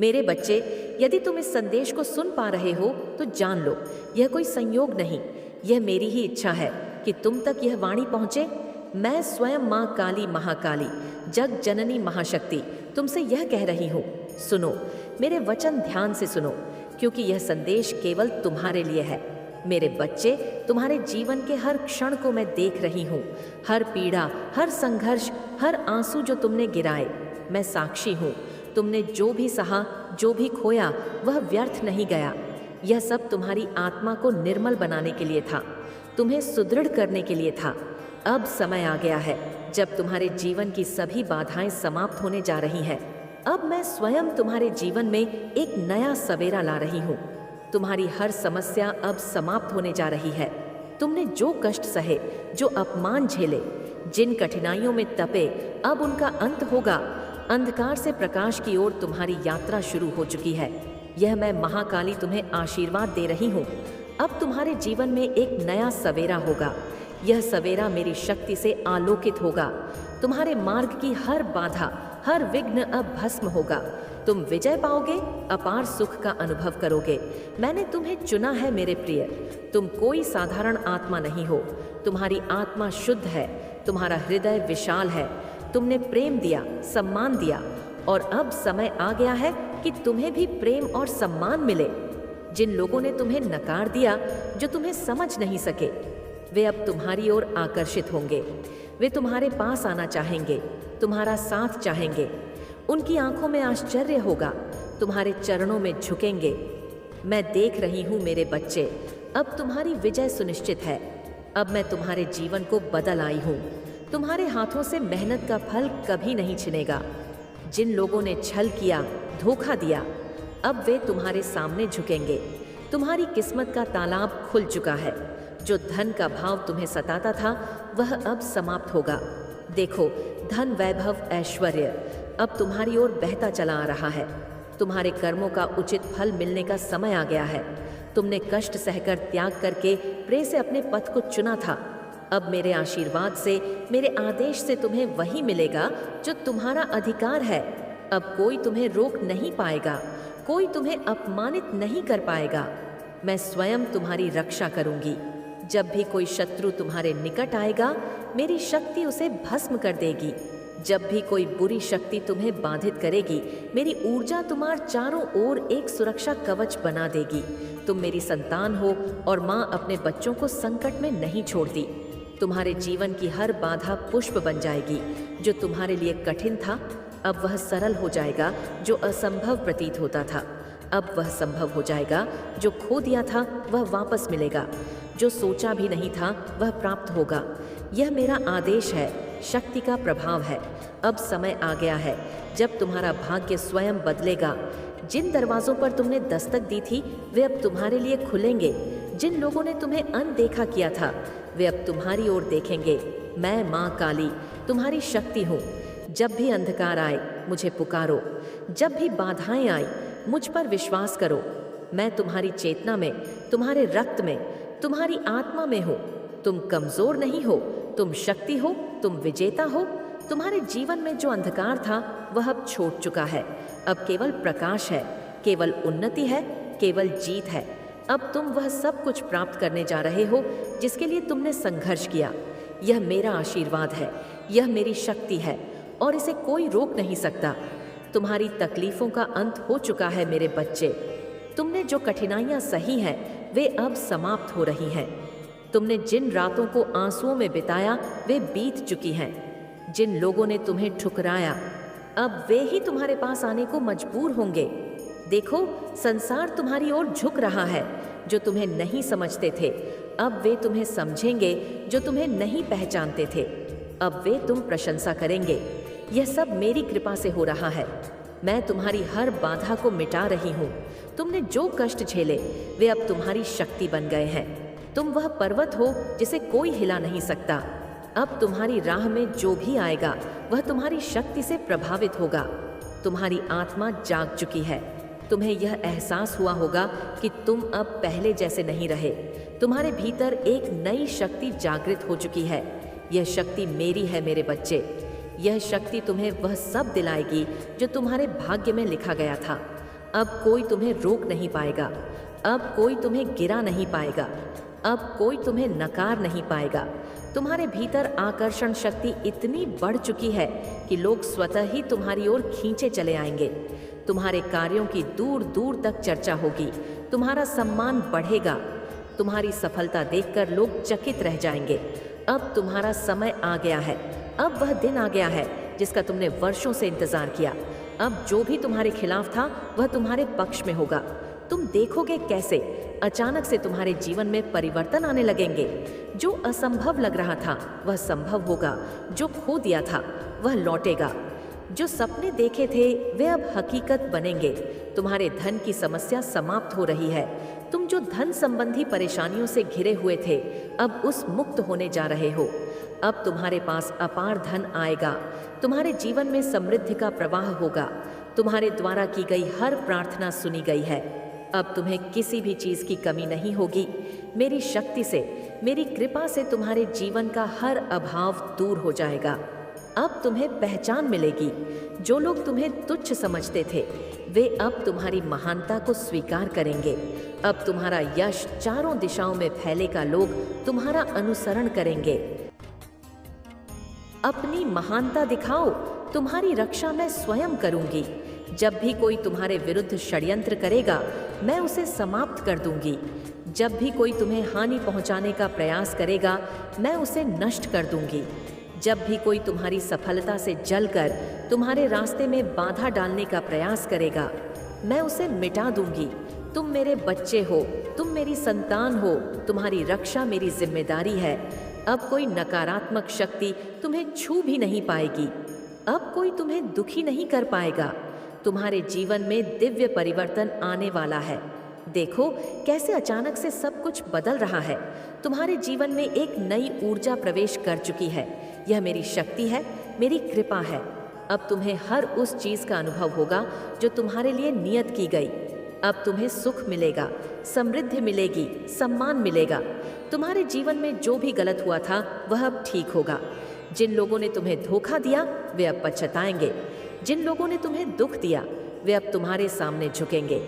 मेरे बच्चे, यदि तुम इस संदेश को सुन पा रहे हो तो जान लो, यह कोई संयोग नहीं, यह मेरी ही इच्छा है कि तुम तक यह वाणी पहुंचे। मैं स्वयं माँ काली महाकाली, जग जननी महाशक्ति तुमसे यह कह रही हूँ। सुनो, मेरे वचन ध्यान से सुनो, क्योंकि यह संदेश केवल तुम्हारे लिए है। मेरे बच्चे, तुम्हारे जीवन के हर क्षण को मैं देख रही हूँ। हर पीड़ा, हर संघर्ष, हर आंसू जो तुमने गिराए, मैं साक्षी हूँ। तुमने जो भी सहा, जो भी खोया, वह व्यर्थ नहीं गया। यह सब तुम्हारी आत्मा को निर्मल बनाने के लिए था, तुम्हें सुदृढ़ करने के लिए था। अब समय आ गया है जब तुम्हारे जीवन की सभी बाधाएं समाप्त होने जा रही हैं। अब मैं स्वयं तुम्हारे जीवन में एक नया सवेरा ला रही हूँ। तुम्हारी हर समस्या अब समाप्त होने जा रही है। तुमने जो कष्ट सहे, जो अपमान झेले, जिन कठिनाइयों में तपे, अब उनका अंत होगा। अंधकार से प्रकाश की ओर तुम्हारी यात्रा शुरू हो चुकी है। यह मैं महाकाली तुम्हें आशीर्वाद दे रही हूँ। अब तुम्हारे जीवन में एक नया सवेरा होगा। यह सवेरा मेरी शक्ति से आलोकित होगा। तुम्हारे मार्ग की हर बाधा, हर विघ्न अब भस्म होगा। तुम विजय पाओगे, अपार सुख का अनुभव करोगे। मैंने तुम्हें चुना है मेरे प्रिय। तुम कोई साधारण आत्मा नहीं हो। तुम्हारी आत्मा शुद्ध है, तुम्हारा हृदय विशाल है। तुमने प्रेम दिया, सम्मान दिया, और अब समय आ गया है कि तुम्हें भी प्रेम और सम्मान मिले। जिन लोगों ने तुम्हें नकार दिया, जो तुम्हें समझ नहीं सके, वे अब तुम्हारी ओर आकर्षित होंगे। वे तुम्हारे पास आना चाहेंगे, तुम्हारा साथ चाहेंगे। उनकी आंखों में आश्चर्य होगा, तुम्हारे चरणों में झुकेंगे। मैं देख रही हूँ मेरे बच्चे, अब तुम्हारी विजय सुनिश्चित है। अब मैं तुम्हारे जीवन को बदल आई हूँ। तुम्हारे हाथों से मेहनत का फल कभी नहीं छिनेगा। जिन लोगों ने छल किया, धोखा दिया, अब वे तुम्हारे सामने झुकेंगे। तुम्हारी किस्मत का तालाब खुल चुका है। जो धन का भाव तुम्हें सताता था, वह अब समाप्त होगा। देखो, धन, वैभव, ऐश्वर्य अब तुम्हारी ओर बहता चला आ रहा है। तुम्हारे कर्मों का उचित फल मिलने का समय आ गया है। तुमने कष्ट सहकर, त्याग करके प्रेम से अपने पथ को चुना था। अब मेरे आशीर्वाद से, मेरे आदेश से तुम्हें वही मिलेगा जो तुम्हारा अधिकार है। अब कोई तुम्हें रोक नहीं पाएगा, कोई तुम्हें अपमानित नहीं कर पाएगा। मैं स्वयं तुम्हारी रक्षा करूंगी। जब भी कोई शत्रु तुम्हारे निकट आएगा, मेरी शक्ति उसे भस्म कर देगी। जब भी कोई बुरी शक्ति तुम्हें बाधित करेगी, मेरी ऊर्जा तुम्हारे चारों ओर एक सुरक्षा कवच बना देगी। तुम मेरी संतान हो और माँ अपने बच्चों को संकट में नहीं छोड़ती। तुम्हारे जीवन की हर बाधा पुष्प बन जाएगी। जो तुम्हारे लिए कठिन था, अब वह सरल हो जाएगा। जो असंभव प्रतीत होता था, अब वह संभव हो जाएगा। जो खो दिया था, वह वापस मिलेगा। जो सोचा भी नहीं था, वह प्राप्त होगा। यह मेरा आदेश है, शक्ति का प्रभाव है। अब समय आ गया है जब तुम्हारा भाग्य स्वयं बदलेगा। जिन दरवाजों पर तुमने दस्तक दी थी, वे अब तुम्हारे लिए खुलेंगे। जिन लोगों ने तुम्हें अनदेखा किया था, वे अब तुम्हारी ओर देखेंगे। मैं माँ काली तुम्हारी शक्ति हूँ। जब भी अंधकार आए, मुझे पुकारो। जब भी बाधाएं आए, मुझ पर विश्वास करो। मैं तुम्हारी चेतना में, तुम्हारे रक्त में, तुम्हारी आत्मा में हूँ। तुम कमजोर नहीं हो, तुम शक्ति हो, तुम विजेता हो। तुम्हारे जीवन में जो अंधकार था, वह अब छूट चुका है। अब केवल प्रकाश है, केवल उन्नति है, केवल जीत है। अब तुम वह सब कुछ प्राप्त करने जा रहे हो जिसके लिए तुमने संघर्ष किया। यह मेरा आशीर्वाद है, यह मेरी शक्ति है, और इसे कोई रोक नहीं सकता। तुम्हारी तकलीफों का अंत हो चुका है मेरे बच्चे। तुमने जो कठिनाइयां सही हैं, वे अब समाप्त हो रही हैं। तुमने जिन रातों को आंसुओं में बिताया, वे बीत चुकी हैं। जिन लोगों ने तुम्हें ठुकराया, अब वे ही तुम्हारे पास आने को मजबूर होंगे। देखो, संसार तुम्हारी ओर झुक रहा है। जो तुम्हें नहीं समझते थे, अब वे तुम्हें समझेंगे। जो तुम्हें नहीं पहचानते थे, अब वे तुम प्रशंसा करेंगे। यह सब मेरी कृपा से हो रहा है। मैं तुम्हारी हर बाधा को मिटा रही हूँ। तुमने जो कष्ट झेले, वे अब तुम्हारी शक्ति बन गए हैं। तुम वह पर्वत हो जिसे कोई हिला नहीं सकता। अब तुम्हारी राह में जो भी आएगा, वह तुम्हारी शक्ति से प्रभावित होगा। तुम्हारी आत्मा जाग चुकी है। तुम्हें यह एहसास हुआ होगा कि तुम अब पहले जैसे नहीं रहे। तुम्हारे भीतर एक नई शक्ति जागृत हो चुकी है। यह शक्ति मेरी है मेरे बच्चे। यह शक्ति तुम्हें वह सब दिलाएगी जो तुम्हारे भाग्य में लिखा गया था। अब कोई तुम्हें रोक नहीं पाएगा, अब कोई तुम्हें गिरा नहीं पाएगा, अब कोई तुम्हें नकार नहीं पाएगा। तुम्हारे भीतर आकर्षण शक्ति इतनी बढ़ चुकी है कि लोग स्वतः ही तुम्हारी ओर खींचे चले आएंगे। तुम्हारे कार्यों की दूर दूर तक चर्चा होगी, तुम्हारा सम्मान बढ़ेगा, तुम्हारी सफलता देखकर लोग चकित रह जाएंगे। अब तुम्हारा समय आ गया है, अब वह दिन आ गया है जिसका तुमने वर्षों से इंतजार किया। अब जो भी तुम्हारे खिलाफ था वह तुम्हारे पक्ष में होगा। तुम देखोगे कैसे अचानक से तुम्हारे जीवन में परिवर्तन आने लगेंगे। जो असंभव लग रहा था वह संभव होगा, जो खो दिया था वह लौटेगा, जो सपने देखे थे वे अब हकीकत बनेंगे। तुम्हारे धन की समस्या समाप्त हो रही है। तुम जो धन संबंधी परेशानियों से घिरे हुए थे अब उस मुक्त होने जा रहे हो। अब तुम्हारे पास अपार धन आएगा, तुम्हारे जीवन में समृद्धि का प्रवाह होगा। तुम्हारे द्वारा की गई हर प्रार्थना सुनी गई है। अब तुम्हें किसी भी चीज की कमी नहीं होगी। मेरी शक्ति से, मेरी कृपा से तुम्हारे जीवन का हर अभाव दूर हो जाएगा। अब तुम्हें पहचान मिलेगी। जो लोग तुम्हें तुच्छ समझते थे वे अब तुम्हारी महानता को स्वीकार करेंगे। अब तुम्हारा यश चारों दिशाओं में फैलेगा, लोग तुम्हारा अनुसरण करेंगे। अपनी महानता दिखाओ, तुम्हारी रक्षा मैं स्वयं करूंगी। जब भी कोई तुम्हारे विरुद्ध षड्यंत्र करेगा मैं उसे समाप्त कर दूंगी। जब भी कोई तुम्हें हानि पहुंचाने का प्रयास करेगा मैं उसे नष्ट कर दूंगी। जब भी कोई तुम्हारी सफलता से जलकर तुम्हारे रास्ते में बाधा डालने का प्रयास करेगा मैं उसे मिटा दूंगी। तुम मेरे बच्चे हो, तुम मेरी संतान हो, तुम्हारी रक्षा मेरी जिम्मेदारी है। अब कोई नकारात्मक शक्ति तुम्हें छू भी नहीं पाएगी। अब कोई तुम्हें दुखी नहीं कर पाएगा। तुम्हारे जीवन में दिव्य परिवर्तन आने वाला है। देखो कैसे अचानक से सब कुछ बदल रहा है। तुम्हारे जीवन में एक नई ऊर्जा प्रवेश कर चुकी है। यह मेरी शक्ति है, मेरी कृपा है। अब तुम्हें हर उस चीज का अनुभव होगा जो तुम्हारे लिए नियत की गई। अब तुम्हें सुख मिलेगा, समृद्धि मिलेगी, सम्मान मिलेगा। तुम्हारे जीवन में जो भी गलत हुआ था वह अब ठीक होगा। जिन लोगों ने तुम्हें धोखा दिया वे अब पछताएंगे। जिन लोगों ने तुम्हें दुख दिया वे अब तुम्हारे सामने झुकेंगे।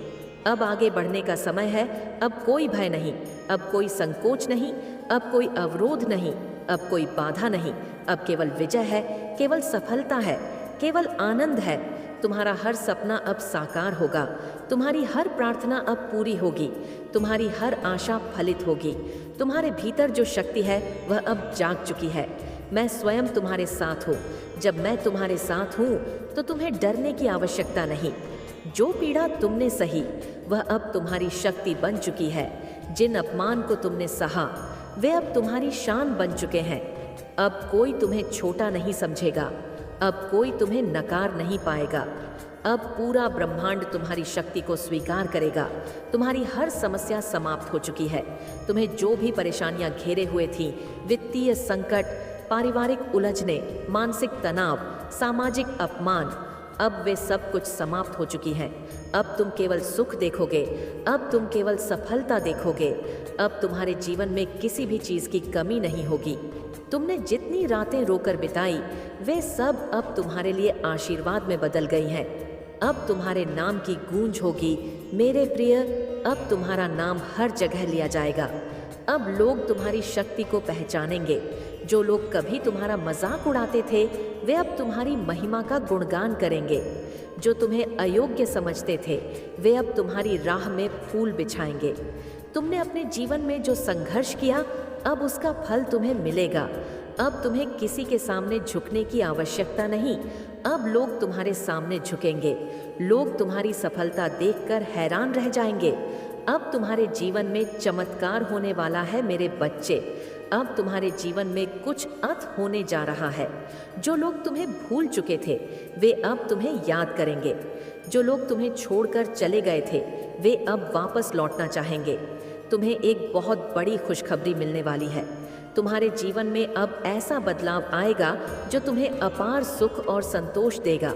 अब आगे बढ़ने का समय है। अब कोई भय नहीं, अब कोई संकोच नहीं, अब कोई अवरोध नहीं, अब कोई बाधा नहीं। अब केवल विजय है, केवल सफलता है, केवल आनंद है। तुम्हारा हर सपना अब साकार होगा। तुम्हारी हर प्रार्थना अब पूरी होगी। तुम्हारी हर आशा फलित होगी। तुम्हारे भीतर जो शक्ति है वह अब जाग चुकी है। मैं स्वयं तुम्हारे साथ हूँ। जब मैं तुम्हारे साथ हूँ तो तुम्हें डरने की आवश्यकता नहीं। जो पीड़ा तुमने सही वह अब तुम्हारी शक्ति बन चुकी है। जिन अपमान को तुमने सहा वे अब तुम्हारी शान बन चुके हैं। अब कोई तुम्हें छोटा नहीं समझेगा। अब कोई तुम्हें नकार नहीं पाएगा। अब पूरा ब्रह्मांड तुम्हारी शक्ति को स्वीकार करेगा। तुम्हारी हर समस्या समाप्त हो चुकी है। तुम्हें जो भी परेशानियां घेरे हुए थीं, वित्तीय संकट, पारिवारिक उलझने, मानसिक तनाव, सामाजिक अपमान, अब वे सब कुछ समाप्त हो चुकी हैं। अब तुम केवल सुख देखोगे। अब तुम केवल सफलता देखोगे। अब तुम्हारे जीवन में किसी भी चीज की कमी नहीं होगी। तुमने जितनी रातें रोकर बिताई वे सब अब तुम्हारे लिए आशीर्वाद में बदल गई हैं। अब तुम्हारे नाम की गूंज होगी, मेरे प्रिय। अब तुम्हारा नाम हर जगह लिया जाएगा। अब लोग तुम्हारी शक्ति को पहचानेंगे। जो लोग कभी तुम्हारा मजाक उड़ाते थे वे अब तुम्हारी महिमा का गुणगान करेंगे। जो तुम्हें अयोग्य समझते थे वे अब तुम्हारी राह में फूल बिछाएंगे। तुमने अपने जीवन में जो संघर्ष किया अब उसका फल तुम्हें मिलेगा। अब तुम्हें किसी के सामने झुकने की आवश्यकता नहीं। अब लोग तुम्हारे सामने झुकेंगे। लोग तुम्हारी सफलता देखकर हैरान रह जाएंगे। अब तुम्हारे जीवन में चमत्कार होने वाला है मेरे बच्चे। अब तुम्हारे जीवन में कुछ अत होने जा रहा है। जो लोग तुम्हें भूल चुके थे वे अब तुम्हें याद करेंगे। जो लोग तुम्हें छोड़कर चले गए थे वे अब वापस लौटना चाहेंगे। तुम्हें एक बहुत बड़ी खुशखबरी मिलने वाली है। तुम्हारे जीवन में अब ऐसा बदलाव आएगा जो तुम्हें अपार सुख और संतोष देगा।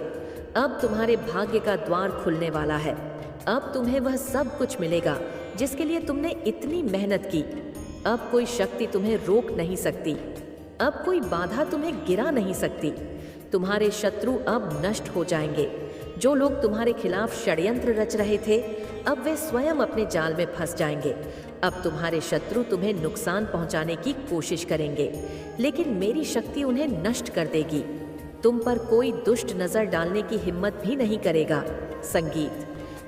अब तुम्हारे भाग्य का द्वार खुलने वाला है। अब तुम्हें वह सब कुछ मिलेगा जिसके लिए तुमने इतनी मेहनत की। अब कोई शक्ति तुम्हें रोक नहीं सकती। अब कोई बाधा तुम्हें गिरा नहीं सकती। तुम्हारे शत्रु अब नष्ट हो जाएंगे। जो लोग तुम्हारे खिलाफ षड्यंत्र रच रहे थे, अब वे स्वयं अपने जाल में फंस जाएंगे। अब तुम्हारे शत्रु तुम्हें नुकसान पहुंचाने की कोशिश करेंगे, लेकिन मेरी शक्ति उन्हें नष्ट कर देगी। तुम पर कोई दुष्ट नजर डालने की हिम्मत भी नहीं करेगा। संगीत,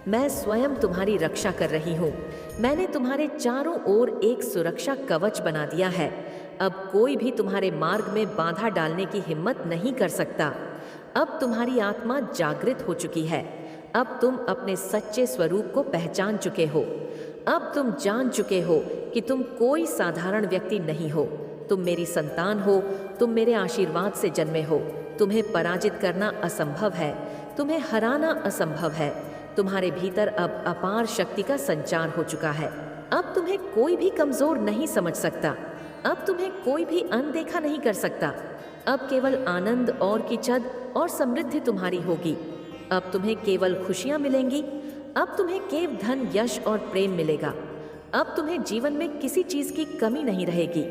मैं स्वयं तुम्हारी रक्षा कर रही हूँ। मैंने तुम्हारे चारों ओर एक सुरक्षा कवच बना दिया है। अब कोई भी तुम्हारे मार्ग में बाधा डालने की हिम्मत नहीं कर सकता। अब तुम्हारी आत्मा जागृत हो चुकी है। अब तुम अपने सच्चे स्वरूप को पहचान चुके हो। अब तुम जान चुके हो कि तुम कोई साधारण व्यक्ति नहीं हो। तुम मेरी संतान हो। तुम मेरे आशीर्वाद से जन्मे हो। तुम्हें पराजित करना असंभव है। तुम्हें हराना असंभव है। तुम्हारे भीतर अब अपार शक्ति का संचार हो चुका है। अब तुम्हें कोई भी कमजोर नहीं समझ सकता। अब तुम्हें कोई भी अनदेखा नहीं कर सकता। अब केवल आनंद और किचद और समृद्धि तुम्हारी होगी। अब तुम्हें केवल खुशियां मिलेंगी। अब तुम्हें केवल धन, यश और प्रेम मिलेगा। अब तुम्हें जीवन में किसी चीज की कमी नहीं रहेगी।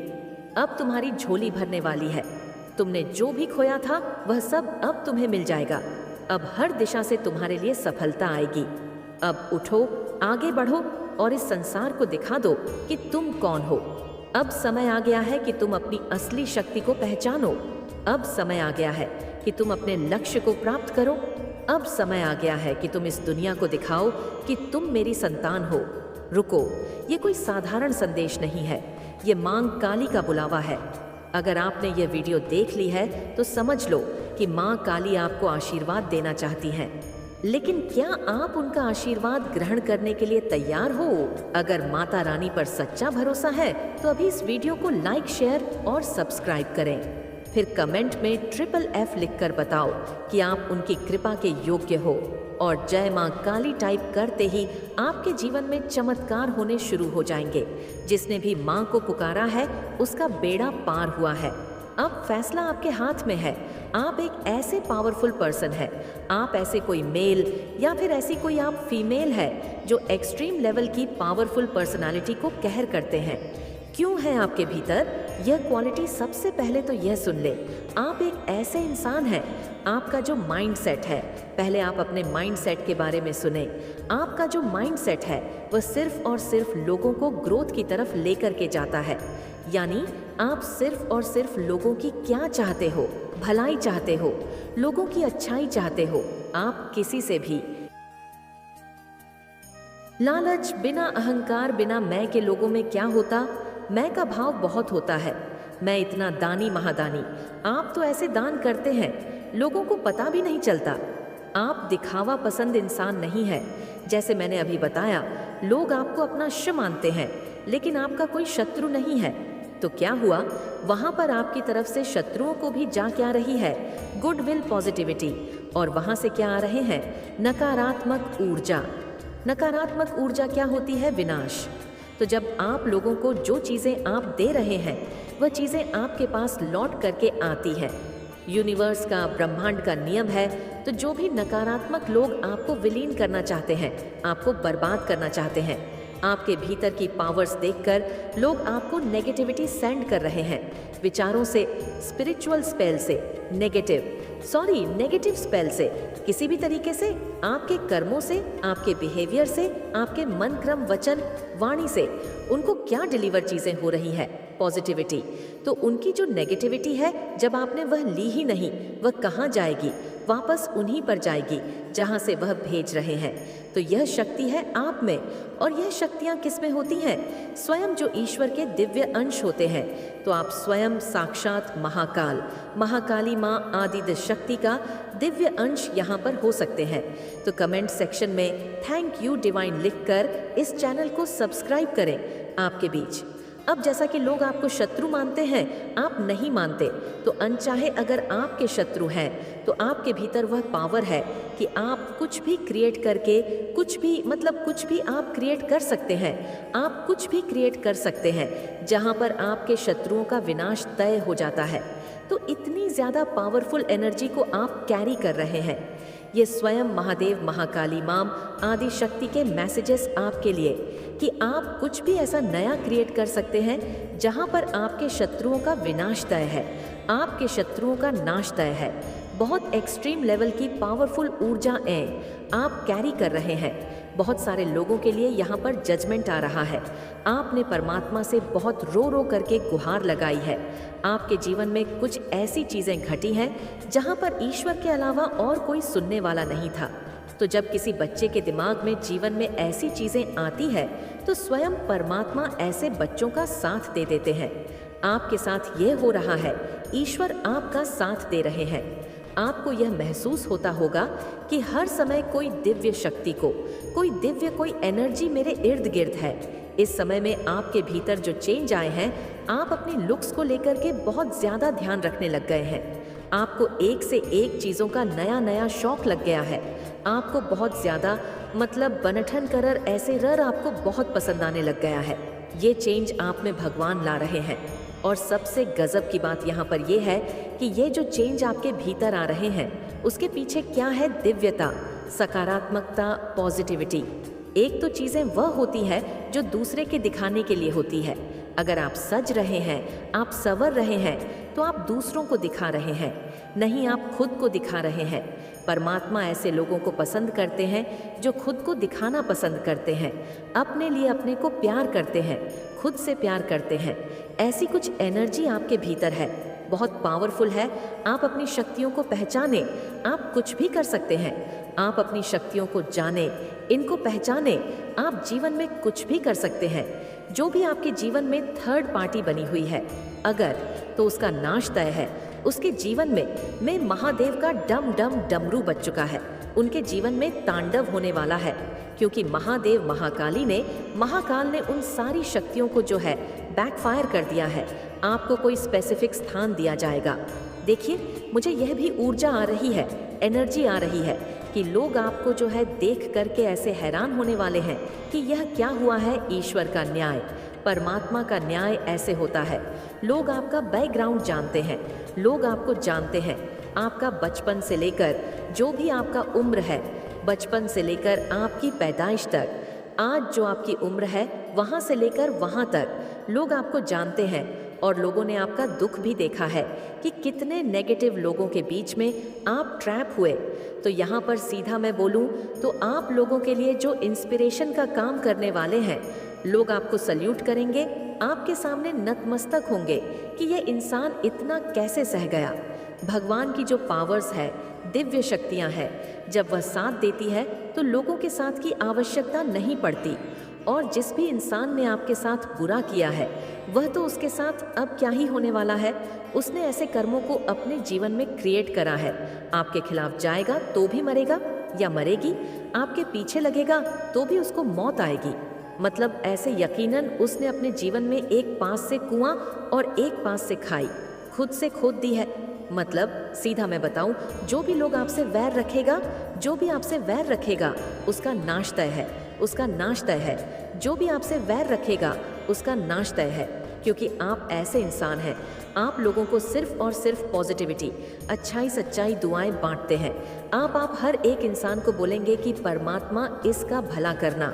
अब तुम्हारी झोली भरने वाली है। तुमने जो भी खोया था वह सब अब तुम्हें मिल जाएगा। अब हर दिशा से तुम्हारे लिए सफलता आएगी। अब उठो, आगे बढ़ो और इस संसार को दिखा दो कि तुम कौन हो। अब समय आ गया है कि तुम अपनी असली शक्ति को पहचानो। अब समय आ गया है कि तुम अपने लक्ष्य को प्राप्त करो। अब समय आ गया है कि तुम इस दुनिया को दिखाओ कि तुम मेरी संतान हो। रुको, ये कोई साधारण संदेश नहीं है। ये मां काली का बुलावा है। अगर आपने ये वीडियो देख ली है तो समझ लो कि मां काली आपको आशीर्वाद देना चाहती हैं। लेकिन क्या आप उनका आशीर्वाद ग्रहण करने के लिए तैयार हो? अगर माता रानी पर सच्चा भरोसा है तो अभी इस वीडियो को लाइक, शेयर और सब्सक्राइब करें। फिर कमेंट में FFF लिखकर बताओ कि आप उनकी कृपा के योग्य हो। और जय मां काली टाइप करते ही आपके जीवन में चमत्कार होने शुरू हो जाएंगे। जिसने भी मां को पुकारा है उसका बेड़ा पार हुआ है। अब फैसला आपके हाथ में है। आप एक ऐसे पावरफुल पर्सन है। आप ऐसे कोई मेल या फिर ऐसी कोई आप फीमेल है जो एक्सट्रीम लेवल की पावरफुल पर्सनालिटी को कहर करते हैं। क्यों है आपके भीतर यह क्वालिटी? सबसे पहले तो यह सुन ले, आप एक ऐसे इंसान हैं। आपका जो माइंड सेट है, पहले आप अपने माइंड सेट के बारे में सुने। आपका जो माइंड सेट है वह सिर्फ और सिर्फ लोगों को ग्रोथ की तरफ लेकर के जाता है। यानी आप सिर्फ और सिर्फ लोगों की क्या चाहते हो? भलाई चाहते हो, लोगों की अच्छाई चाहते हो। आप किसी से भी लालच, बिना अहंकार, बिना मैं के लोगों में क्या होता? मैं का भाव बहुत होता है। मैं इतना दानी महादानी। आप तो ऐसे दान करते हैं लोगों को पता भी नहीं चलता। आप दिखावा पसंद इंसान नहीं है। जैसे मैंने अभी बताया, लोग आपको अपना श मानते हैं लेकिन आपका कोई शत्रु नहीं है। तो क्या हुआ? वहां पर आपकी तरफ से शत्रुओं को भी जा क्या रही है? Goodwill, positivity. और वहां से क्या आ रहे हैं? नकारात्मक ऊर्जा। नकारात्मक ऊर्जा क्या होती है? विनाश। तो जब आप लोगों को जो चीज़ें आप दे रहे हैं वह चीज़ें आपके पास लौट करके आती हैं। यूनिवर्स का, ब्रह्मांड का नियम है। तो जो भी नकारात्मक लोग आपको विलीन करना चाहते हैं, आपको बर्बाद करना चाहते हैं, आपके भीतर की पावर्स देखकर लोग आपको नेगेटिविटी सेंड कर रहे हैं। विचारों से, स्पिरिचुअल स्पेल से, नेगेटिव स्पेल से, किसी भी तरीके से, आपके कर्मों से, आपके बिहेवियर से, आपके मन, क्रम, वचन, वाणी से उनको क्या डिलीवर चीजें हो रही है? पॉजिटिविटी। तो उनकी जो नेगेटिविटी है, जब आपने वह ली ही नहीं, वह कहाँ जाएगी? वापस उन्हीं पर जाएगी जहाँ से वह भेज रहे हैं। तो यह शक्ति है आप में। और यह शक्तियाँ किस में होती हैं? स्वयं जो ईश्वर के दिव्य अंश होते हैं। तो आप स्वयं साक्षात महाकाल, महाकाली माँ आदि शक्ति का दिव्य अंश यहाँ पर हो सकते हैं। तो कमेंट सेक्शन में थैंक यू डिवाइन लिखकर इस चैनल को सब्सक्राइब करें। आपके बीच अब जैसा कि लोग आपको शत्रु मानते हैं, आप नहीं मानते, तो अनचाहे अगर आपके शत्रु हैं तो आपके भीतर वह पावर है कि आप कुछ भी क्रिएट करके, कुछ भी आप क्रिएट कर सकते हैं। आप कुछ भी क्रिएट कर सकते हैं जहां पर आपके शत्रुओं का विनाश तय हो जाता है। तो इतनी ज़्यादा पावरफुल एनर्जी को आप कैरी कर रहे हैं। ये स्वयं महादेव, महाकाली माम आदि शक्ति के मैसेजेस आपके लिए कि आप कुछ भी ऐसा नया क्रिएट कर सकते हैं जहां पर आपके शत्रुओं का विनाश तय है, आपके शत्रुओं का नाश तय है। बहुत एक्सट्रीम लेवल की पावरफुल ऊर्जाएं आप कैरी कर रहे हैं। बहुत सारे लोगों के लिए यहाँ पर जजमेंट आ रहा है। आपने परमात्मा से बहुत रो रो करके गुहार लगाई है। आपके जीवन में कुछ ऐसी चीज़ें घटी हैं जहाँ पर ईश्वर के अलावा और कोई सुनने वाला नहीं था। तो जब किसी बच्चे के दिमाग में जीवन में ऐसी चीज़ें आती है तो स्वयं परमात्मा ऐसे बच्चों का साथ दे देते हैं। आपके साथ ये हो रहा है, ईश्वर आपका साथ दे रहे हैं। आपको यह महसूस होता होगा कि हर समय कोई दिव्य शक्ति को, कोई एनर्जी मेरे इर्द गिर्द है। इस समय में आपके भीतर जो चेंज आए हैं, आप अपनी लुक्स को लेकर के बहुत ज़्यादा ध्यान रखने लग गए हैं। आपको एक से एक चीज़ों का नया नया शौक लग गया है। आपको बहुत ज़्यादा बनठन करर ऐसे रर आपको बहुत पसंद आने लग गया है। ये चेंज आप में भगवान ला रहे हैं। और सबसे गजब की बात यहाँ पर यह है कि ये जो चेंज आपके भीतर आ रहे हैं उसके पीछे क्या है? दिव्यता, सकारात्मकता, पॉजिटिविटी। एक तो चीज़ें वह होती है जो दूसरे के दिखाने के लिए होती है। अगर आप सज रहे हैं, आप संवर रहे हैं, तो आप दूसरों को दिखा रहे हैं, नहीं आप खुद को दिखा रहे हैं। परमात्मा ऐसे लोगों को पसंद करते हैं जो खुद को दिखाना पसंद करते हैं, अपने लिए अपने को प्यार करते हैं, खुद से प्यार करते हैं। ऐसी कुछ एनर्जी आपके भीतर है, बहुत पावरफुल है। आप अपनी शक्तियों को पहचाने, आप कुछ भी कर सकते हैं। आप अपनी शक्तियों को जाने, इनको पहचाने, आप जीवन में कुछ भी कर सकते हैं। जो भी आपके जीवन में थर्ड पार्टी बनी हुई है अगर, तो उसका नाश तय है। उसके जीवन में महादेव का डम डम डमरू बज चुका है। उनके जीवन में तांडव होने वाला है, क्योंकि महादेव महाकाल ने उन सारी शक्तियों को जो है बैकफायर कर दिया है। आपको कोई स्पेसिफिक स्थान दिया जाएगा। देखिए, मुझे यह भी ऊर्जा आ रही है, एनर्जी आ रही है कि लोग आपको जो है देख करके ऐसे हैरान होने वाले हैं कि यह क्या हुआ है। ईश्वर का न्याय, परमात्मा का न्याय ऐसे होता है। लोग आपका बैकग्राउंड जानते हैं, लोग आपको जानते हैं। आपका बचपन से लेकर जो भी आपका उम्र है, बचपन से लेकर आपकी पैदाइश तक, आज जो आपकी उम्र है वहाँ से लेकर वहाँ तक लोग आपको जानते हैं। और लोगों ने आपका दुख भी देखा है कि कितने नेगेटिव लोगों के बीच में आप ट्रैप हुए। तो यहाँ पर सीधा मैं बोलूँ तो आप लोगों के लिए जो इंस्पिरेशन का काम करने वाले हैं, लोग आपको सल्यूट करेंगे, आपके सामने नतमस्तक होंगे कि ये इंसान इतना कैसे सह गया। भगवान की जो पावर्स है, दिव्य शक्तियाँ हैं, जब वह साथ देती है तो लोगों के साथ की आवश्यकता नहीं पड़ती। और जिस भी इंसान ने आपके साथ बुरा किया है, वह तो उसके साथ अब क्या ही होने वाला है। उसने ऐसे कर्मों को अपने जीवन में क्रिएट करा है। आपके खिलाफ जाएगा तो भी मरेगा या मरेगी, आपके पीछे लगेगा तो भी उसको मौत आएगी। ऐसे यकीनन उसने अपने जीवन में एक पास से कुआं और एक पास से खाई खुद से खोद दी है। सीधा मैं बताऊं, जो भी लोग आपसे वैर रखेगा, जो भी आपसे वैर रखेगा उसका नाश तय है, उसका नाश तय है। जो भी आपसे वैर रखेगा उसका नाश तय है, क्योंकि आप ऐसे इंसान हैं। आप लोगों को सिर्फ और सिर्फ पॉजिटिविटी, अच्छाई, सच्चाई, दुआएं बांटते हैं। आप हर एक इंसान को बोलेंगे कि परमात्मा इसका भला करना।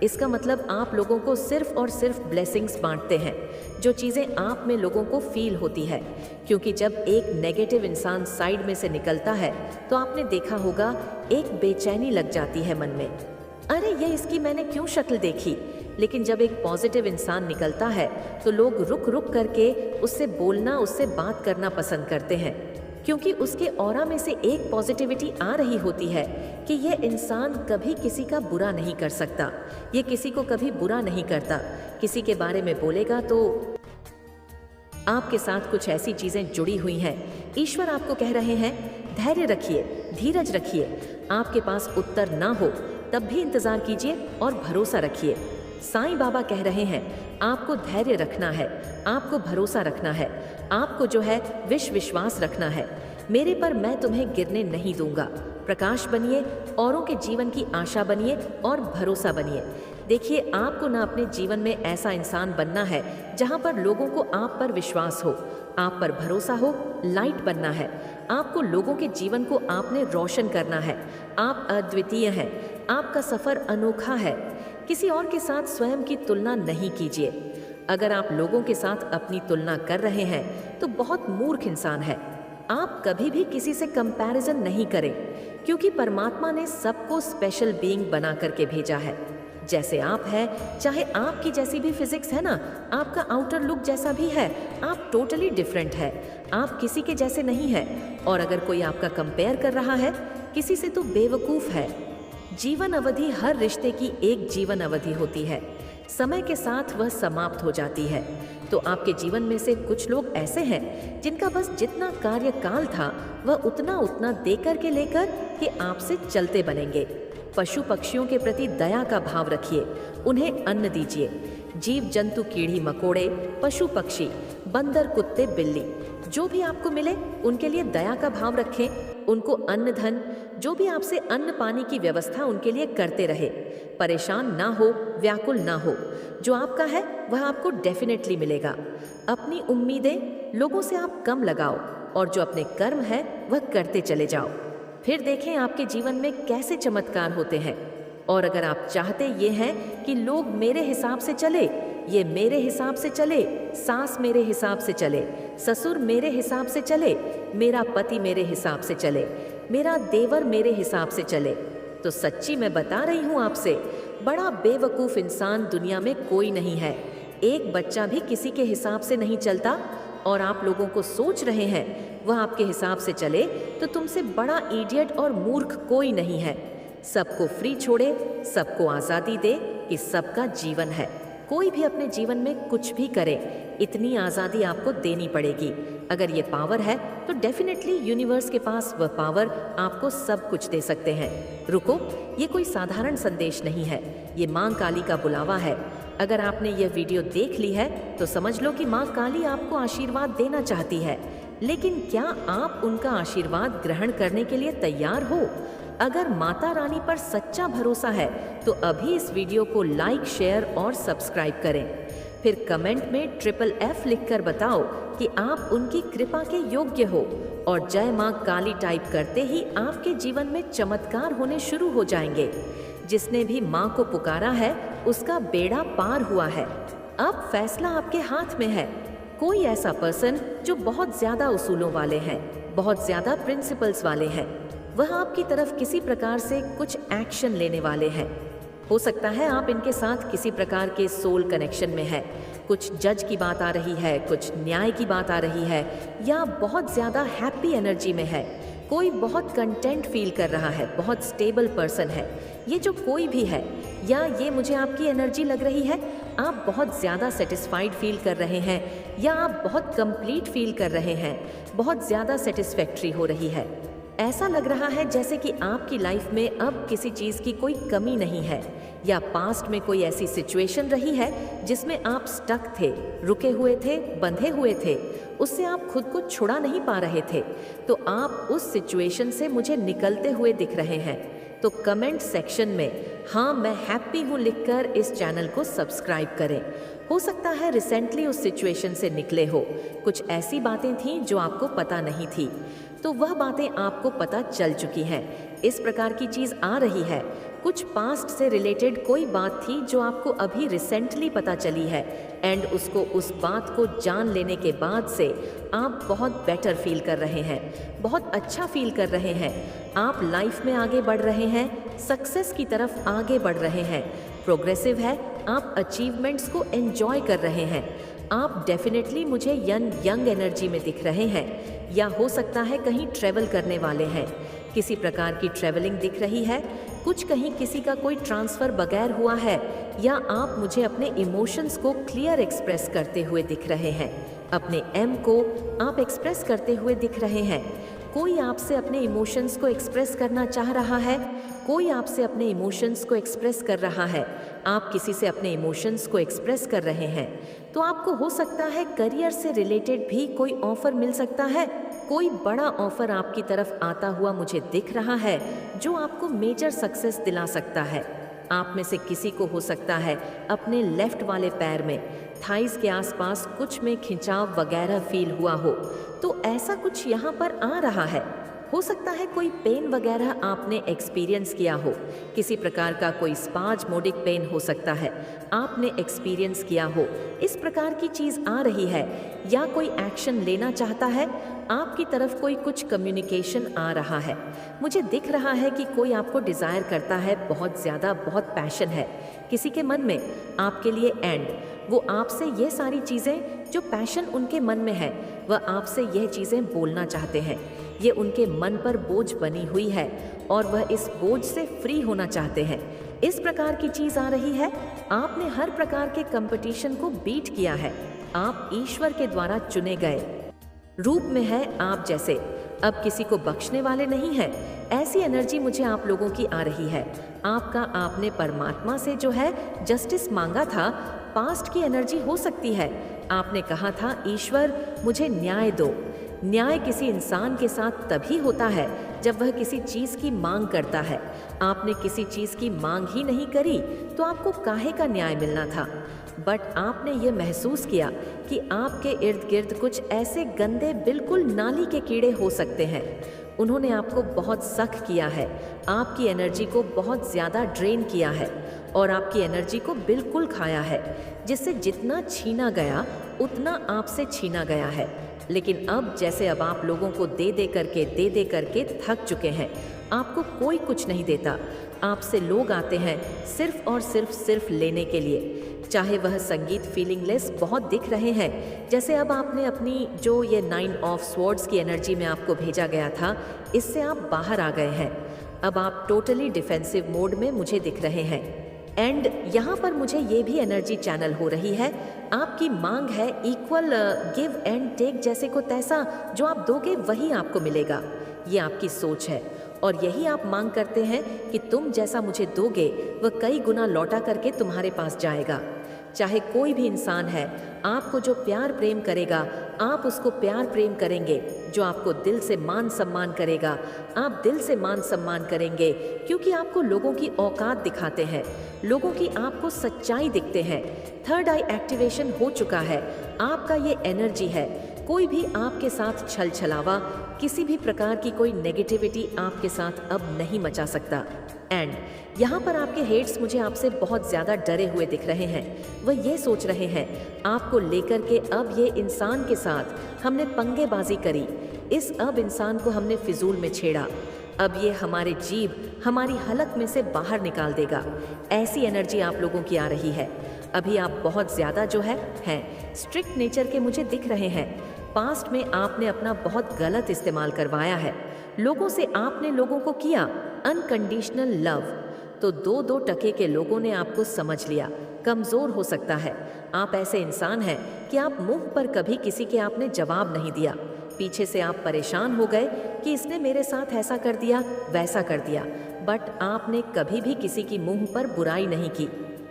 इसका आप लोगों को सिर्फ और सिर्फ ब्लेसिंग्स बांटते हैं, जो चीज़ें आप में लोगों को फील होती है। क्योंकि जब एक नेगेटिव इंसान साइड में से निकलता है तो आपने देखा होगा एक बेचैनी लग जाती है मन में, अरे ये इसकी मैंने क्यों शक्ल देखी। लेकिन जब एक पॉजिटिव इंसान निकलता है तो लोग रुक रुक करके उससे बोलना, उससे बात करना पसंद करते हैं, क्योंकि उसके ऑरा में से एक पॉजिटिविटी आ रही होती है कि ये इंसान कभी किसी का बुरा नहीं कर सकता, ये किसी को कभी बुरा नहीं करता। किसी के बारे में बोलेगा तो आपके साथ कुछ ऐसी चीज़ें जुड़ी हुई हैं। ईश्वर आपको कह रहे हैं, धैर्य रखिए, धीरज रखिए। आपके पास उत्तर ना हो तब भी इंतज़ार कीजिए और भरोसा रखिए। साईं बाबा कह रहे हैं, आपको धैर्य रखना है, आपको भरोसा रखना है, आपको जो है विश्वास रखना है। मेरे पर मैं तुम्हें गिरने नहीं दूंगा। प्रकाश बनिए, औरों के जीवन की आशा बनिए और भरोसा बनिए। देखिए, आपको ना अपने जीवन में ऐसा इंसान बनना है जहाँ पर लोगों को आप पर विश्वास हो, आप पर भरोसा हो, लाइट बनना है। आपको लोगों के जीवन को आपने रोशन करना है। आप अद्वितीय हैं, आपका सफ़र अनोखा है। किसी और के साथ स्वयं की तुलना नहीं कीजिए। अगर आप लोगों के साथ अपनी तुलना कर रहे हैं तो बहुत मूर्ख इंसान है। आप कभी भी किसी से कंपैरिजन नहीं करें, क्योंकि परमात्मा ने सबको स्पेशल बीइंग बना करके भेजा है। जैसे आप हैं, चाहे आपकी जैसी भी फिजिक्स है ना, आपका आउटर लुक जैसा भी है, आप टोटली डिफरेंट है। आप किसी के जैसे नहीं है। और अगर कोई आपका कंपेयर कर रहा है किसी से, तो बेवकूफ़ है। जीवन अवधि हर रिश्ते की एक जीवन अवधि होती है। समय के साथ वह समाप्त हो जाती है। तो आपके जीवन में से कुछ लोग ऐसे हैं जिनका बस जितना कार्यकाल था वह उतना उतना देकर के लेकर कि आपसे चलते बनेंगे। पशु पक्षियों के प्रति दया का भाव रखिए, उन्हें अन्न दीजिए। जीव जंतु, कीड़ी मकोड़े, पशु पक्षी, बंदर, कुत्ते, बिल्ली, जो भी आपको मिले उनके लिए दया का भाव रखें। उनको अन्न धन, जो भी आपसे अन्न पानी की व्यवस्था उनके लिए करते रहे। परेशान ना हो, व्याकुल ना हो। जो आपका है वह आपको डेफिनेटली मिलेगा। अपनी उम्मीदें लोगों से आप कम लगाओ और जो अपने कर्म है वह करते चले जाओ। फिर देखें आपके जीवन में कैसे चमत्कार होते हैं। और अगर आप चाहते ये हैं कि लोग मेरे हिसाब से चले, ये मेरे हिसाब से चले, सास मेरे हिसाब से चले, ससुर मेरे हिसाब से चले, मेरा पति मेरे हिसाब से चले, मेरा देवर मेरे हिसाब से चले, तो सच्ची मैं बता रही हूँ आपसे, बड़ा बेवकूफ़ इंसान दुनिया में कोई नहीं है। एक बच्चा भी किसी के हिसाब से नहीं चलता। और आप लोगों को सोच रहे हैं वह आपके हिसाब से चले, तो तुमसे बड़ा इडियट और मूर्ख कोई नहीं है। सबको फ्री छोड़े, सबको आज़ादी दे कि सबका जीवन है। कोई भी अपने जीवन में कुछ भी करे, इतनी आज़ादी आपको देनी पड़ेगी। अगर ये पावर है तो डेफिनेटली यूनिवर्स के पास वह पावर आपको सब कुछ दे सकते हैं। रुको, ये कोई साधारण संदेश नहीं है, ये माँ काली का बुलावा है। अगर आपने यह वीडियो देख ली है तो समझ लो कि माँ काली आपको आशीर्वाद देना चाहती है। लेकिन क्या आप उनका आशीर्वाद ग्रहण करने के लिए तैयार हो? अगर माता रानी पर सच्चा भरोसा है तो अभी इस वीडियो को लाइक, शेयर और सब्सक्राइब करें। फिर कमेंट में FFF लिखकर बताओ कि आप उनकी कृपा के योग्य हो। और जय माँ काली टाइप करते ही आपके जीवन में चमत्कार होने शुरू हो जाएंगे। जिसने भी माँ को पुकारा है उसका बेड़ा पार हुआ है। अब फैसला आपके हाथ में है। कोई ऐसा पर्सन जो बहुत ज्यादा उसूलों वाले हैं, बहुत ज्यादा प्रिंसिपल्स वाले हैं, वह आपकी तरफ किसी प्रकार से कुछ एक्शन लेने वाले हैं। हो सकता है आप इनके साथ किसी प्रकार के सोल कनेक्शन में है। कुछ जज की बात आ रही है, कुछ न्याय की बात आ रही है, या बहुत ज़्यादा हैप्पी एनर्जी में है। कोई बहुत कंटेंट फील कर रहा है, बहुत स्टेबल पर्सन है। ये जो कोई भी है, या ये मुझे आपकी एनर्जी लग रही है, आप बहुत ज़्यादा सेटिस्फाइड फील कर रहे हैं, या आप बहुत कंप्लीट फील कर रहे हैं, बहुत ज़्यादा सेटिस्फैक्ट्री हो रही है। ऐसा लग रहा है जैसे कि आपकी लाइफ में अब किसी चीज़ की कोई कमी नहीं है, या पास्ट में कोई ऐसी सिचुएशन रही है जिसमें आप स्टक थे, रुके हुए थे, बंधे हुए थे, उससे आप खुद को छुड़ा नहीं पा रहे थे। तो आप उस सिचुएशन से मुझे निकलते हुए दिख रहे हैं। तो कमेंट सेक्शन में हाँ मैं हैप्पी हूँ लिखकर इस चैनल को सब्सक्राइब करें। हो सकता है रिसेंटली उस सिचुएशन से निकले हो, कुछ ऐसी बातें थीं जो आपको पता नहीं थी, तो वह बातें आपको पता चल चुकी हैं। इस प्रकार की चीज़ आ रही है। कुछ पास्ट से रिलेटेड कोई बात थी जो आपको अभी रिसेंटली पता चली है, एंड उसको उस बात को जान लेने के बाद से आप बहुत बेटर फील कर रहे हैं, बहुत अच्छा फील कर रहे हैं। आप लाइफ में आगे बढ़ रहे हैं, सक्सेस की तरफ आगे बढ़ रहे हैं, प्रोग्रेसिव है, आप अचीवमेंट्स को एंजॉय कर रहे हैं। आप डेफिनेटली मुझे यंग एनर्जी में दिख रहे हैं, या हो सकता है कहीं ट्रैवल करने वाले हैं, किसी प्रकार की ट्रैवलिंग दिख रही है, कुछ कहीं किसी का कोई ट्रांसफ़र बगैर हुआ है, या आप मुझे अपने इमोशंस को क्लियर एक्सप्रेस करते हुए दिख रहे हैं, अपने को आप एक्सप्रेस करते हुए दिख रहे हैं। कोई आपसे अपने इमोशंस को एक्सप्रेस करना चाह रहा है, कोई आपसे अपने इमोशंस को एक्सप्रेस कर रहा है, आप किसी से अपने इमोशंस को एक्सप्रेस कर रहे हैं। तो आपको हो सकता है करियर से रिलेटेड भी कोई ऑफ़र मिल सकता है। कोई बड़ा ऑफ़र आपकी तरफ आता हुआ मुझे दिख रहा है जो आपको मेजर सक्सेस दिला सकता है। आप में से किसी को हो सकता है अपने लेफ्ट वाले पैर में, थाइस के आसपास कुछ में खिंचाव वगैरह फील हुआ हो, तो ऐसा कुछ यहाँ पर आ रहा है। हो सकता है कोई पेन वगैरह आपने एक्सपीरियंस किया हो, किसी प्रकार का कोई स्पाज्मोडिक पेन हो सकता है, आपने एक्सपीरियंस किया हो, इस प्रकार की चीज़ आ रही है, या कोई एक्शन लेना चाहता है, आपकी तरफ कोई कुछ कम्युनिकेशन आ रहा है। मुझे दिख रहा है कि कोई आपको डिज़ायर करता है, बहुत ज़्यादा, बहुत पैशन है किसी के मन में आपके लिए, एंड वो आपसे ये सारी चीज़ें जो पैशन उनके मन में है, वह आपसे यह चीज़ें बोलना चाहते हैं। ये उनके मन पर बोझ बनी हुई है और वह इस बोझ से फ्री होना चाहते हैं। इस प्रकार की चीज़ आ रही है। आपने हर प्रकार के कंपटीशन को बीट किया है। आप ईश्वर के द्वारा चुने गए रूप में है आप जैसे, अब किसी को बख्शने वाले नहीं है। ऐसी एनर्जी मुझे आप लोगों की आ रही है। आपने परमात्मा से जो है जस्टिस मांगा था, पास्ट की एनर्जी हो सकती है। आपने कहा था, ईश्वर मुझे न्याय दो। न्याय किसी इंसान के साथ तभी होता है जब वह किसी चीज़ की मांग करता है। आपने किसी चीज़ की मांग ही नहीं करी तो आपको काहे का न्याय मिलना था। बट आपने ये महसूस किया कि आपके इर्द गिर्द कुछ ऐसे गंदे, बिल्कुल नाली के कीड़े हो सकते हैं। उन्होंने आपको बहुत सख्त किया है, आपकी एनर्जी को बहुत ज़्यादा ड्रेन किया है और आपकी एनर्जी को बिल्कुल खाया है, जिससे जितना छीना गया उतना आपसे छीना गया है। लेकिन अब जैसे अब आप लोगों को दे दे करके थक चुके हैं। आपको कोई कुछ नहीं देता। आपसे लोग आते हैं सिर्फ और सिर्फ लेने के लिए, चाहे वह संगीत फीलिंगलेस बहुत दिख रहे हैं। जैसे अब आपने अपनी जो ये 9 ऑफ स्वॉर्ड्स की एनर्जी में आपको भेजा गया था, इससे आप बाहर आ गए हैं। अब आप टोटली डिफेंसिव मोड में मुझे दिख रहे हैं। एंड यहाँ पर मुझे ये भी एनर्जी चैनल हो रही है। आपकी मांग है इक्वल गिव एंड टेक, जैसे को तैसा जो आप दोगे वही आपको मिलेगा। ये आपकी सोच है और यही आप मांग करते हैं कि तुम जैसा मुझे दोगे वह कई गुना लौटा करके तुम्हारे पास जाएगा। चाहे कोई भी इंसान है, आपको जो प्यार प्रेम करेगा आप उसको प्यार प्रेम करेंगे। जो आपको दिल से मान सम्मान करेगा आप दिल से मान सम्मान करेंगे, क्योंकि आपको लोगों की औकात दिखाते हैं, लोगों की आपको सच्चाई दिखते हैं। थर्ड आई एक्टिवेशन हो चुका है। आपका ये एनर्जी है। कोई भी आपके साथ छल छलावा, किसी भी प्रकार की कोई नेगेटिविटी आपके साथ अब नहीं मचा सकता। एंड यहाँ पर आपके हेट्स मुझे आपसे बहुत ज़्यादा डरे हुए दिख रहे हैं। वह ये सोच रहे हैं आपको लेकर के, अब ये इंसान के साथ हमने पंगेबाजी करी, इस अब इंसान को हमने फिजूल में छेड़ा, अब ये हमारे जीभ हमारी हलक में से बाहर निकाल देगा। ऐसी एनर्जी आप लोगों की आ रही है। अभी आप बहुत ज़्यादा जो है स्ट्रिक्ट नेचर के मुझे दिख रहे हैं। पास्ट में आपने अपना बहुत गलत इस्तेमाल करवाया है। लोगों से आपने लोगों को किया अनकंडीशनल लव, तो 2-2 टके के लोगों ने आपको समझ लिया। कमज़ोर हो सकता है। आप ऐसे इंसान हैं कि आप मुंह पर कभी किसी के आपने जवाब नहीं दिया। पीछे से आप परेशान हो गए कि इसने मेरे साथ ऐसा कर दिया, वैसा कर दिया, बट आपने कभी भी किसी की मुंह पर बुराई नहीं की।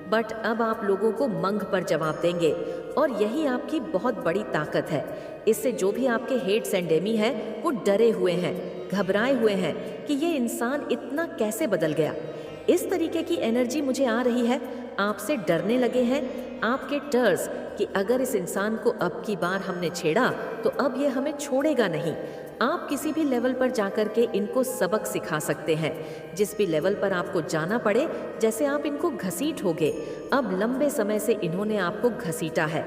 बट अब आप लोगों को मंग पर जवाब देंगे और यही आपकी बहुत बड़ी ताकत है। इससे जो भी आपके हेट्स एंड एमी है वो डरे हुए हैं, घबराए हुए हैं कि ये इंसान इतना कैसे बदल गया। इस तरीके की एनर्जी मुझे आ रही है। आपसे डरने लगे हैं आपके टर्स कि अगर इस इंसान को अब की बार हमने छेड़ा तो अब ये हमें छोड़ेगा नहीं। आप किसी भी लेवल पर जाकर के इनको सबक सिखा सकते हैं, जिस भी लेवल पर आपको जाना पड़े। जैसे आप इनको घसीटोगे, अब लंबे समय से इन्होंने आपको घसीटा है,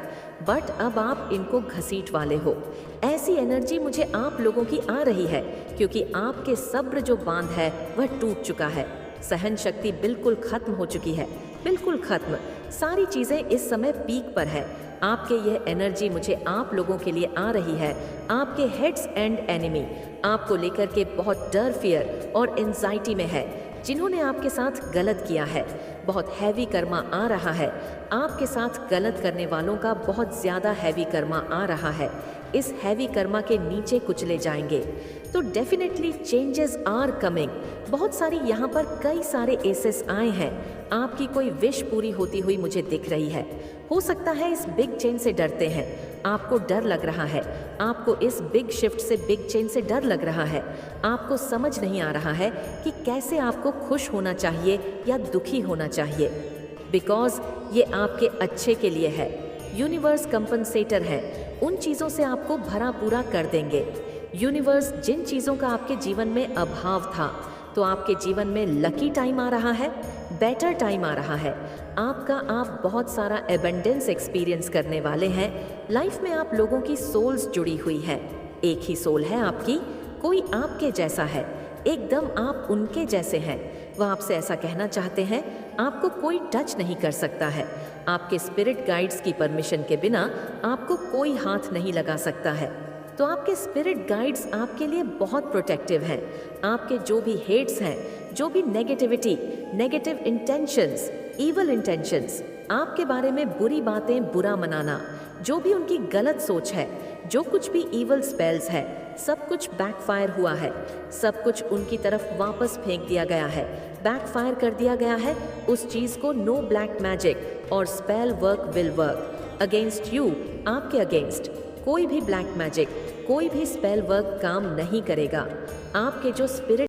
बट अब आप इनको घसीट वाले हो। ऐसी एनर्जी मुझे आप लोगों की आ रही है, क्योंकि आपके सब्र जो बांध है वह टूट चुका है। सहन शक्ति बिल्कुल खत्म हो चुकी है, बिल्कुल खत्म। सारी चीज़ें इस समय पीक पर है। आपके यह एनर्जी मुझे आप लोगों के लिए आ रही है। आपके हेड्स एंड एनिमी आपको लेकर के बहुत डर, फियर और एंजाइटी में है। जिन्होंने आपके साथ गलत किया है, बहुत हैवी कर्मा आ रहा है। आपके साथ गलत करने वालों का बहुत ज़्यादा हैवी कर्मा आ रहा है। इस हैवी कर्मा के नीचे कुचले जाएंगे। तो डेफिनेटली चेंजेस आर कमिंग। बहुत सारी यहाँ पर कई सारे एसेस आए हैं। आपकी कोई विश पूरी होती हुई मुझे दिख रही है। हो सकता है इस बिग चेंज से डरते हैं, आपको डर लग रहा है। आपको इस बिग शिफ्ट से, बिग चेंज से डर लग रहा है। आपको समझ नहीं आ रहा है कि कैसे आपको खुश होना चाहिए या दुखी होना चाहिए, बिकॉज ये आपके अच्छे के लिए है। यूनिवर्स कंपनसेटर है, उन चीज़ों से आपको भरा पूरा कर देंगे। यूनिवर्स जिन चीज़ों का आपके जीवन में अभाव था, तो आपके जीवन में लकी टाइम आ रहा है, बेटर टाइम आ रहा है। आप बहुत सारा एबंडेंस एक्सपीरियंस करने वाले हैं। लाइफ में आप लोगों की सोल्स जुड़ी हुई है। एक ही सोल है आपकी, कोई आपके जैसा है, एकदम आप उनके जैसे हैं। वह आपसे ऐसा कहना चाहते हैं, आपको कोई टच नहीं कर सकता है। आपके स्पिरिट गाइड्स की परमिशन के बिना आपको कोई हाथ नहीं लगा सकता है। तो आपके स्पिरिट गाइड्स आपके लिए बहुत प्रोटेक्टिव हैं। आपके जो भी हेट्स हैं, जो भी negativity, negative intentions, evil intentions, आपके बारे में बुरी बातें, बुरा मनाना, जो भी उनकी गलत सोच है, जो कुछ भी इवल स्पेल्स है, सब कुछ बैकफायर हुआ है। सब कुछ उनकी तरफ वापस फेंक दिया गया है, बैकफायर कर दिया गया है। उस चीज़ को नो ब्लैक मैजिक और spell work will work against you. आपके अगेंस्ट कोई भी ब्लैक मैजिक, कोई भी स्पेल वर्क काम नहीं करेगा। आपके जो स्पिरिट